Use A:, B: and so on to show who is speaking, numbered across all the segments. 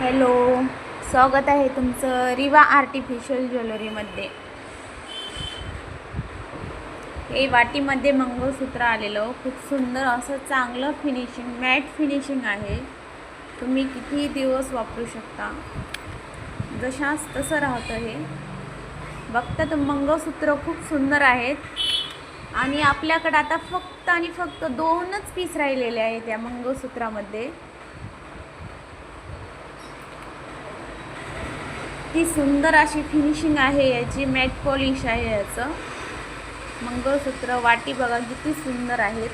A: Hello, स्वागत आहे तुमचं रिवा आर्टिफिशियल ज्वेलरीमध्ये. हे वाटीमध्ये मंगळसूत्र आलेलं खूप सुंदर असं चांगलं फिनिशिंग, मॅट फिनिशिंग आहे. तुम्ही किती दिवस वापरू शकता, जशास तसं राहतं. हे बघता तर मंगळसूत्र खूप सुंदर आहेत आणि आपल्याकडे आता फक्त आणि फक्त 2च पीस राहिलेले आहेत या मंगळसूत्रामध्ये. ती सुंदर अशी फिनिशिंग आहे याची, मॅट पॉलिश आहे याचं मंगळसूत्र. वाटी बघा किती सुंदर आहेत.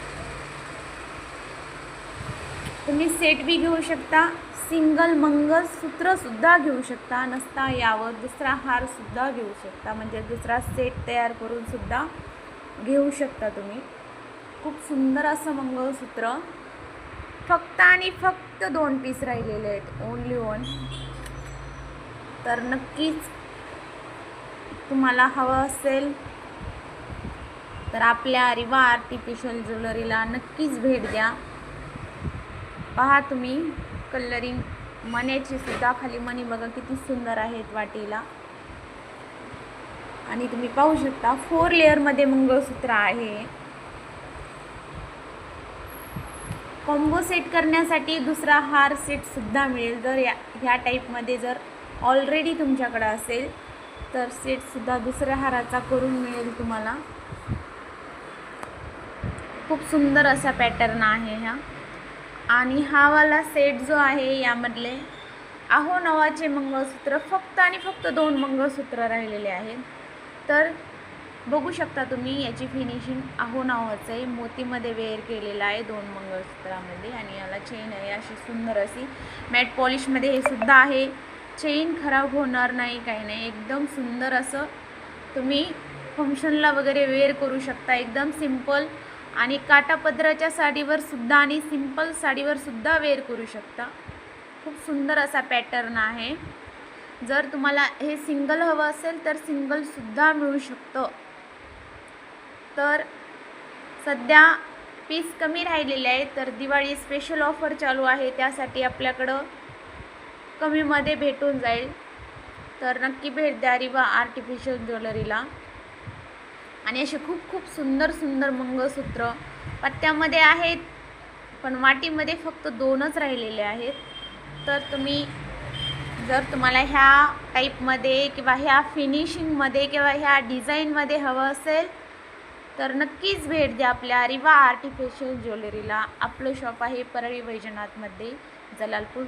A: तुम्ही सेट बी घेऊ शकता, सिंगल मंगळसूत्र सुद्धा घेऊ शकता, नसता यावर दुसरा हार सुद्धा घेऊ शकता, म्हणजे दुसरा सेट तयार करून सुद्धा घेऊ शकता तुम्ही. खूप सुंदर असं मंगळसूत्र. फक्त आणि फक्त 2 पीस राहिलेले आहेत, ओनली 1. तर नक्कीच तुम्हाला हवं असेल तर आपल्या रिवा आर्टिफिशियल ज्वेलरीला नक्कीच भेट द्या. पहा तुम्ही कलरिंग मण्याची सुद्धा खाली मणी बघा किती सुंदर आहेत वाटीला. आणि तुम्ही पाहू शकता 4 लेअरमध्ये मंगळसूत्र आहे. कॉम्बो सेट करण्यासाठी दुसरा हार सेट सुद्धा मिळेल. जर ह्या टाईपमध्ये जर ऑलरेडी तुमच्याकडे असेल तर सेट सुद्धा दुसऱ्या हाराचा करून मिळेल तुम्हाला. खूप सुंदर असा पॅटर्न आहे ह्या. आणि हा वाला सेट जो आहे यामधले आहो नावाचे मंगळसूत्र फक्त आणि फक्त 2 मंगळसूत्र राहिलेले आहेत. तर बघू शकता तुम्ही याची फिनिशिंग आहो नावाचं आहे, मोतीमध्ये वेअर केलेला आहे 2 मंगळसूत्रामध्ये. आणि याला चेन आहे अशी सुंदर अशी, मॅट पॉलिशमध्ये हे सुद्धा आहे. चेन खराब होणार नाही, काही नाही. एकदम सुंदर असं तुम्ही फंक्शनला वगैरे वेअर करू शकता. एकदम सिंपल आणि काटापदराच्या साडीवर सुद्धा आणि सिंपल साडीवर सुद्धा वेअर करू शकता. खूप सुंदर असा पॅटर्न आहे. जर तुम्हाला हे सिंगल हवं असेल तर सिंगल सुद्धा मिळू शकतं. तर सध्या पीस कमी राहिलेले आहेत, तर दिवाळी स्पेशल ऑफर चालू आहे, त्यासाठी आपल्याकडं कमीमध्ये भेटून जाईल. तर नक्की भेट द्या रिवा आर्टिफिशियल ज्वेलरीला. आणि असे खूप खूप सुंदर सुंदर मंगळसूत्र पत्त्यामध्ये आहेत, पण वाटीमध्ये फक्त 2च राहिलेले आहेत. तर तुम्ही जर तुम्हाला ह्या टाईपमध्ये किंवा ह्या फिनिशिंगमध्ये किंवा ह्या डिझाईनमध्ये हवं असेल तर नक्कीच भेट द्या आपल्या रिवा आर्टिफिशियल ज्वेलरीला. आपलं शॉप आहे परळी वैजनाथमध्ये, जलालपूर.